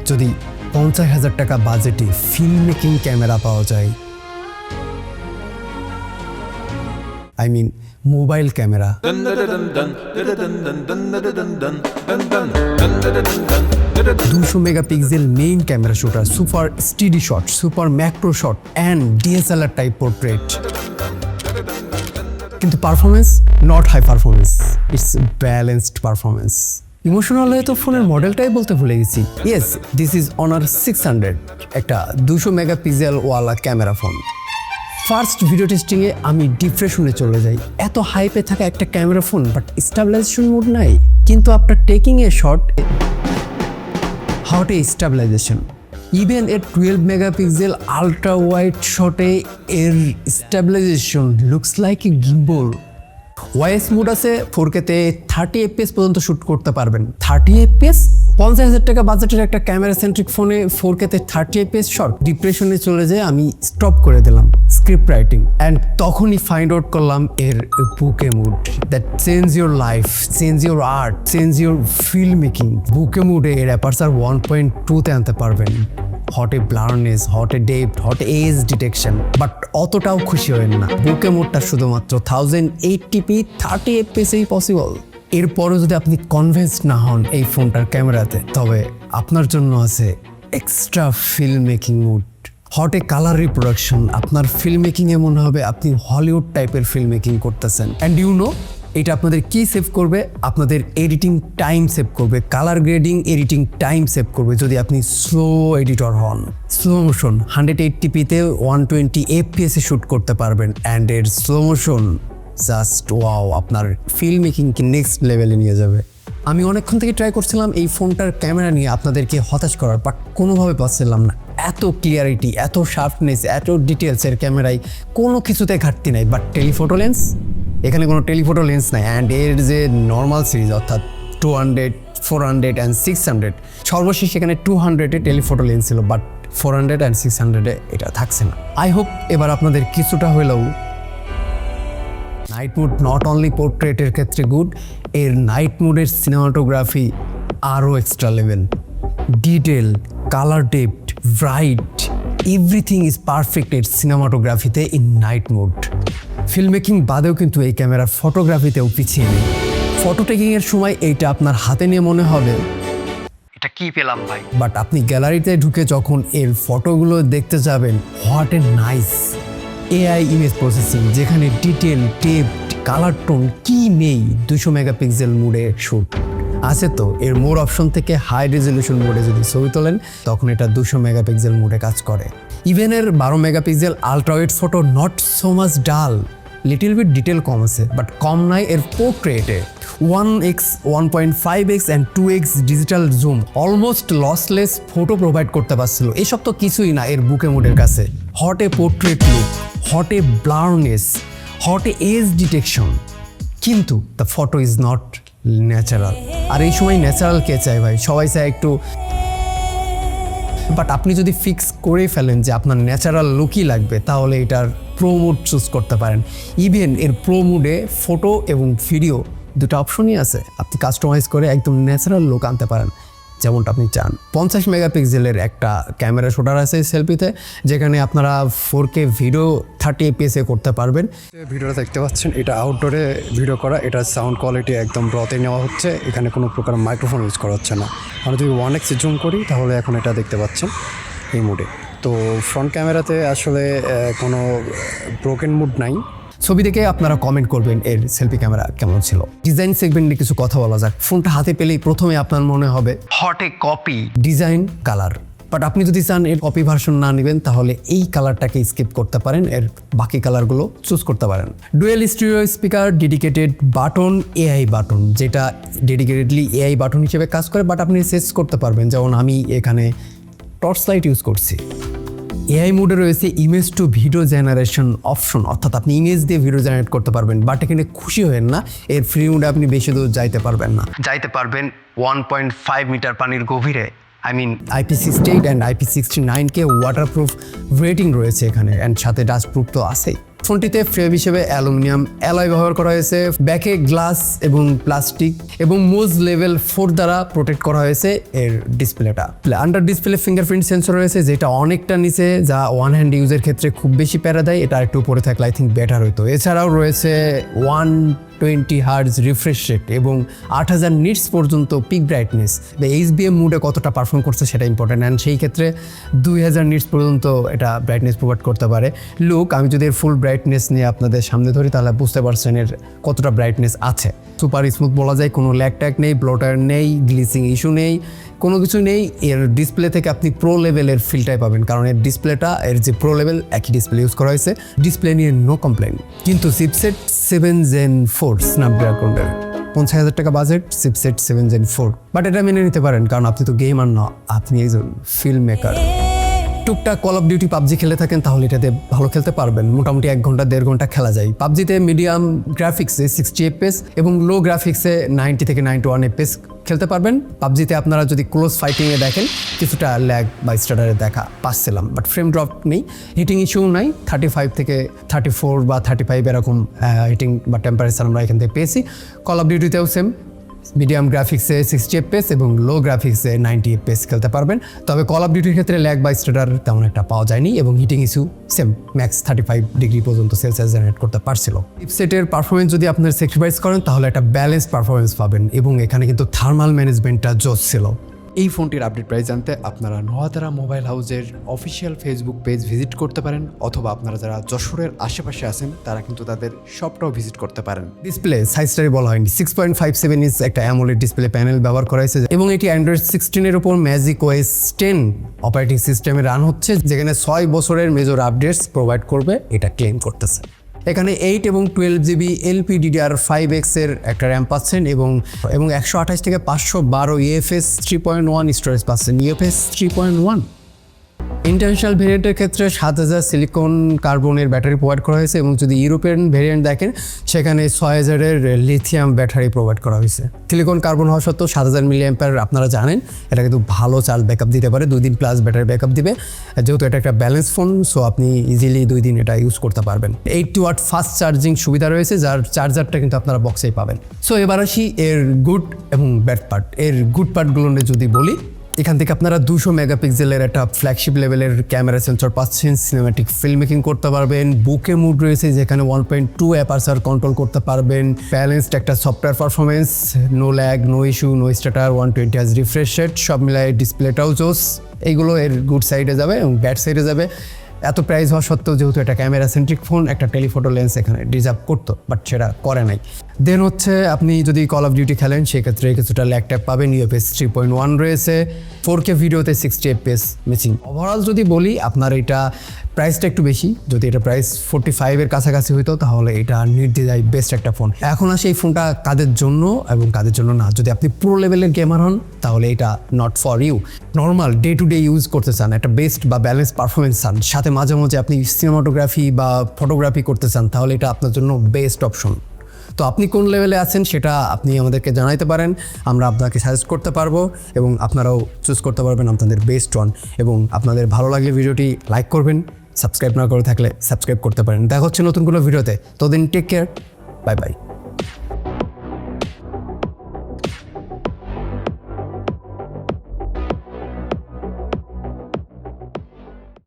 যদি 50,000 টাকা বাজেটে ফিল্ম মেকিং ক্যামেরা পাওয়া যায়, I mean mobile camera, 200 megapixel main camera shooter, super steady shot, super macro shot and DSLR type portrait, কিন্তু performance not high performance, it's balanced performance. Emotional হয়ে তো ফোনের মডেলটাই বলতে ভুলে গেছি। ইয়েস, দিস ইজ অনার 600, একটা 200 মেগাপিক্সেল ওয়ালা camera phone. First video টেস্টিংয়ে আমি ডিপ্রেশনে চলে যাই। এত হাইপে থাকা একটা camera phone, but stabilization mode নাই। কিন্তু আপনার taking a shot, how to stabilization, even এর 12 মেগাপিক্সেল আলট্রা ওয়াইড শটে এর stabilization looks like a gimbal. YS mode আছে, 4K-তে 30 FPS পর্যন্ত শ্যুট করতে পারবেন। 30 FPS, 50,000 টাকা বাজেটের একটা ক্যামেরা সেন্ট্রিক ফোনে 4K-তে 30 FPS শট। ডিপ্রেশনে চলে যায়, আমি স্টপ করে দিলাম স্ক্রিপ্ট রাইটিং, অ্যান্ড তখনই ফাইন্ড আউট করলাম এর bokeh mode that change your life, change your art, change your film making. Bokeh মুডে এর অ্যাপারচার 1.2-তে আনতে পারবেন। What a blurriness, what a depth, what edge detection, but অতটাও খুশি হবেন না। বুকে মোডটা শুধুমাত্র 1080p 30 FPS-এই পসিবল। এরপরও যদি আপনি কনভিন্স না হন এই ফোনটার ক্যামেরাতে, তবে আপনার জন্য আছে extra film making mood. What a colour reproduction, আপনার ফিল্ম মেকিংয়ে মনে হবে আপনি হলিউড টাইপের ফিল্ম মেকিং করতেছেন। অ্যান্ড ইউ নো, এটা আপনাদের কি সেভ করবে? আপনাদের এডিটিং টাইম সেভ করবে, colour grading editing time save করবে যদি আপনি স্লো এডিটর হন। স্লো মোশন 180p-তে 120 FPS-এ শ্যুট করতে পারবেন, অ্যান্ড এর স্লো মোশন জাস্ট ওয়াও, আপনার ফিল্ম মেকিংকে নেক্সট লেভেলে নিয়ে যাবে। আমি অনেকক্ষণ থেকে ট্রাই করছিলাম এই ফোনটার ক্যামেরা নিয়ে আপনাদেরকে হতাশ করার, বাট কোনোভাবে পাচ্ছিলাম না। এত ক্লিয়ারিটি, এত শার্পনেস, এত ডিটেলসের ক্যামেরায় কোনো কিছুতে ঘাটতি নাই। বাট টেলিফোটো লেন্স, এখানে কোনো টেলিফোটো লেন্স নাই। অ্যান্ড এর যে নর্মাল সিরিজ অর্থাৎ 200, 400 অ্যান্ড 600, সর্বশেষ এখানে 200-এ টেলিফোটো লেন্স ছিল, বাট 400 অ্যান্ড 600-এ এটা থাকছে না। আই হোপ এবার আপনাদের কিছুটা হলেও নাইট মুড, নট অনলি পোর্ট্রেটের ক্ষেত্রে গুড, এর নাইট মুডের সিনেমাটোগ্রাফি আরও extra level. Detail, colour depth, bright, everything is perfect এর সিনেমাটোগ্রাফিতে in night mood. Film making বাদেও কিন্তু এই ক্যামেরার ফটোগ্রাফিতেও পিছিয়ে নেই। ফটো টেকিংয়ের সময় এইটা আপনার হাতে নিয়ে মনে হবে এটা কি পেলাম ভাই, বাট আপনি গ্যালারিতে ঢুকে যখন এর ফটোগুলো দেখতে যাবেন, what a nice AI image processing, যেখানে ডিটেল, ডেপথ, কালার টোন কি নেই। 200 মেগাপিক্সেল মোডে শ্যুট আছে তো এর মোড অপশন থেকে হাই রেজলিউশন মোডে যদি ছবি তোলেন, তখন এটা 200 মেগাপিক্সেল মোডে কাজ করে। ইভেন এর 12 megapixel ultra wide photo not so much ডাল, লিটিল বিট ডিটেল কম আছে, বাট কম নাই এর পোর্ট্রেটে। 1x, 1.5x and 2x digital zoom almost lossless photo provide করতে পারছিল। এসব তো কিছুই না এর বুকে মোডের কাছে। What a portrait look, what a blurriness, what a edge detection, কিন্তু the photo is not natural. আর এই সময় ন্যাচারাল কে চায় ভাই? সবাই চায় একটু। বাট আপনি যদি ফিক্স করে ফেলেন যে আপনার ন্যাচারাল লুকই লাগবে, তাহলে এটার প্রো মোড চুজ করতে পারেন। ইভেন এর প্রো মোডে ফটো এবং ভিডিও দুটো অপশনই আছে, আপনি কাস্টমাইজ করে একদম ন্যাচারাল লুক আনতে পারেন যেমনটা আপনি চান। 50 মেগাপিক্সেলের একটা ক্যামেরা শুটার আছে সেলফিতে, যেখানে আপনারা 4K ভিডিও 30 FPS-এ করতে পারবেন। ভিডিওটা দেখতে পাচ্ছেন, এটা আউটডোরে ভিডিও করা, এটা সাউন্ড কোয়ালিটি একদম রতে নেওয়া হচ্ছে, এখানে কোনো প্রকার মাইক্রোফোন ইউজ করা হচ্ছে না। আমরা যদি 1x জুম করি, তাহলে এখন এটা দেখতে পাচ্ছেন এই মুডে। তো ফ্রন্ট ক্যামেরাতে আসলে কোনো ব্রোকেন মুড নাই। ছবি দেখে আপনারা কমেন্ট করবেন এর সেলফি ক্যামেরা কেমন ছিল। ডিজাইন সেগমেন্টে কিছু কথা বলা যাক। ফোনটা হাতে পেলেই প্রথমে আপনার মনে হবে hot A copy design colour, but আপনি যদি চান এর কপি ভার্সন না নেবেন, তাহলে এই কালারটাকে স্কিপ করতে পারেন, এর বাকি কালারগুলো চুজ করতে পারেন। Dual stereo speaker, dedicated button, AI button, যেটা ডেডিকেটেডলি এআই বাটন হিসেবে কাজ করে, বাট আপনি সেট করতে পারবেন। যেমন আমি এখানে টর্চ লাইট ইউজ করছি। এআই মোডে রয়েছে image to video generation option, অর্থাৎ আপনি ইমেজ দিয়ে ভিডিও জেনারেট করতে পারবেন। বাট এখানে খুশি হবেন না, এর ফ্রি মোডে আপনি বেশি দূর যাইতে পারবেন না। যাইতে পারবেন 1.5 মিটার পানির গভীরে। আই মিন IP68 অ্যান্ড IP69-কে ওয়াটারপ্রুফ রেটিং রয়েছে এখানে, অ্যান্ড সাথে ডাস্টপ্রুফ তো আছেই। ফোনটিতে ফ্রেম হিসেবে অ্যালুমিনিয়াম অ্যালয় ব্যবহার করা হয়েছে, ব্যাকে গ্লাস এবং প্লাস্টিক এবং মোজ লেভেল 4 দ্বারা প্রোটেক্ট করা হয়েছে এর ডিসপ্লেটা। আন্ডার ডিসপ্লে ফিঙ্গারপ্রিন্ট সেন্সর রয়েছে, যেটা অনেকটা নিচে, যা ওয়ান হ্যান্ড ইউজের ক্ষেত্রে খুব বেশি প্যারা দেয়। এটা একটু উপরে থাকলে আই থিঙ্ক বেটার হইতো। এছাড়াও রয়েছে 120 হার্জ রিফ্রেশ রেট এবং 8000 নিটস পর্যন্ত পিক ব্রাইটনেস। এইচবিএম মুডে কতটা পারফর্ম করছে সেটা ইম্পর্টেন্ট, অ্যান্ড সেই ক্ষেত্রে 2000 নিটস পর্যন্ত এটা ব্রাইটনেস প্রোভাইড করতে পারে। লুক, আমি যদি এর ফুল ব্রাইটনেস নিয়ে আপনাদের সামনে ধরি তাহলে বুঝতে পারছেন এর কতটা ব্রাইটনেস আছে। সুপার স্মুথ বলা যায়, কোনো ল্যাগ ট্যাগ নেই, ব্লোটার নেই, গ্লিচিং ইস্যু নেই, কোনো কিছু নেই। এর ডিসপ্লে থেকে আপনি প্রো লেভেলের ফিলটাই পাবেন, কারণ এর ডিসপ্লেটা এর যে প্রো লেভেল একই ডিসপ্লে ইউজ করা হয়েছে। ডিসপ্লে নিয়ে নো কমপ্লেন। কিন্তু চিপসেট 7 Gen 4 স্ন্যাপড্রাগনের 50,000 টাকা বাজেট, চিপসেট 7 Gen 4। বাট এটা মেনে নিতে পারেন, কারণ আপনি তো গেমার না, আপনি একজন ফিল্ম মেকার। টুকটাক কল অফ ডিউটি পাবজি খেলে থাকেন তাহলে এটাতে ভালো খেলতে পারবেন। মোটামুটি 1 ঘন্টা 1.5 ঘন্টা খেলা যায়। পাবজিতে মিডিয়াম গ্রাফিক্সে 60 FPS এবং লো গ্রাফিক্সে 90 থেকে 91 FPS খেলতে পারবেন। পাবজিতে আপনারা যদি ক্লোজ ফাইটিংয়ে দেখেন কিছুটা ল্যাগ বা স্টাডারে দেখা পাচ্ছিলাম, বাট ফ্রেম ড্রপ নেই, হিটিং ইস্যু নাই। 35 থেকে 34 বা 35 এরকম হিটিং বা টেম্পারেচার আমরা এখান থেকে পেয়েছি। কল অফ ডিউটিতেও সেম, মিডিয়াম গ্রাফিক্সে 60 FPS এবং লো গ্রাফিক্সে 90 FPS খেলতে পারবেন। তবে কল অফ ডিউটির ক্ষেত্রে ল্যাগ বা স্টাডার তেমন একটা পাওয়া যায়নি এবং heating issue same, max 35 degree পর্যন্ত সেলসিয়াস জেনারেট করতে পারছিল। চিপসেটের পারফরমেন্স যদি আপনার স্যাক্রিফাইস করেন তাহলে একটা ব্যালেন্স পারফরমেন্স পাবেন, এবং এখানে কিন্তু থার্মাল ম্যানেজমেন্টটা জোস ছিল। এই ফোনটির আপডেট প্রাইস জানতে আপনারা নোয়াতারা মোবাইল হাউসের অফিসিয়াল ফেসবুক পেজ ভিজিট করতে পারেন, অথবা আপনারা যারা যশোরের আশেপাশে আছেন তারা কিন্তু তাদের শপটাও ভিজিট করতে পারেন। ডিসপ্লে সাইজটাই বলা হয়নি, 6.57 ইঞ্চ একটা অ্যামোলেড ডিসপ্লে প্যানেল ব্যবহার করা হয়েছে, এবং এটি অ্যান্ড্রয়েড 16-এর উপর ম্যাজিক ওএস 10 অপারেটিং সিস্টেমে রান হচ্ছে, যেখানে 6 বছরের মেজর আপডেটস প্রোভাইড করবে এটা ক্লেম করতেছে। এখানে 8 এবং 12GB LPDDR5X এর একটা র্যাম পাচ্ছেন, এবং 128 থেকে 512 UFS 3.1 স্টোরেজ পাচ্ছেন। UFS 3.1 ইন্টারন্যাশনাল ভেরিয়েন্টের ক্ষেত্রে 7000 সিলিকন কার্বনের ব্যাটারি প্রোভাইড করা হয়েছে, এবং যদি ইউরোপিয়ান ভেরিয়েন্ট দেখেন সেখানে 6000 এর লিথিয়াম ব্যাটারি প্রোভাইড করা হয়েছে। সিলিকন কার্বন হওয়া সত্ত্বেও 7000 মিলিঅ্যাম্পিয়ার আপনারা জানেন এটা কিন্তু ভালো চার্জ ব্যাকআপ দিতে পারে, 2 দিন প্লাস ব্যাটারি ব্যাকআপ দিবে। যেহেতু এটা একটা ব্যালেন্স ফোন, সো আপনি ইজিলি 2 দিন এটা ইউজ করতে পারবেন। 80 ওয়াট ফাস্ট চার্জিং সুবিধা রয়েছে, যার চার্জারটা কিন্তু আপনারা বক্সেই পাবেন। সো এবার আসি এর গুড এবং ব্যাড পার্ট। এর গুড পার্টগুলো নিয়ে যদি বলি, এখান থেকে আপনারা 200 মেগাপিক্সেলের একটা ফ্ল্যাগশিপ লেভেলের ক্যামেরা সেন্সর পাচ্ছেন, সিনেম্যাটিক ফিল্ম মেকিং করতে পারবেন, বুকে মুড রয়েছে যেখানে 1.2 অ্যাপারচার কন্ট্রোল করতে পারবেন, ব্যালেন্সড একটা software performance, no lag, no issue, no stutter, 120 hertz refresh rate, সব মিলায় ডিসপ্লেটাও জোস। এইগুলো এর গুড সাইডে যাবে এবং ব্যাড সাইডে যাবে। এত প্রাইস হওয়া সত্ত্বেও যেহেতু এটা ক্যামেরা সেন্ট্রিক ফোন, একটা টেলিফোটো লেন্স এখানে ডিজার্ভ করতো, বাট সেটা করে নাই। দেন হচ্ছে আপনি যদি কল অফ ডিউটি খেলেন সেক্ষেত্রে কিছুটা ল্যাগ ট্যাগ পাবেন। UFS 3.1 রয়েছে, 4K ভিডিওতে 60 FPS মিসিং। ওভারঅল যদি বলি আপনার এটা প্রাইসটা একটু বেশি, যদি এটা প্রাইস 45 এর কাছাকাছি হইতো তাহলে এটা নির্দ্বিধায় বেস্ট একটা ফোন। এখন আসে এই ফোনটা কাদের জন্য এবং কাদের জন্য না। যদি আপনি প্রো লেভেলের গেমার হন তাহলে এটা not for you. Normal day to day use করতে চান, একটা বেস্ট বা ব্যালেন্স পারফরমেন্স চান, সাথে মাঝে মাঝে আপনি সিনেমাটোগ্রাফি বা ফটোগ্রাফি করতে চান, তাহলে এটা আপনার জন্য বেস্ট অপশন। তো আপনি কোন লেভেলে আছেন সেটা আপনি আমাদেরকে জানাইতে পারেন, আমরা আপনাকে সাজেস্ট করতে পারবো, এবং আপনারাও চুজ করতে পারবেন আপনাদের বেস্ট ওয়ান। এবং আপনাদের ভালো লাগলে ভিডিওটি লাইক করবেন, সাবস্ক্রাইব না করে থাকলে সাবস্ক্রাইব করতে পারেন। দেখা হচ্ছে নতুন কোনো ভিডিওতে, ততদিন টেক কেয়ার, বাই বাই।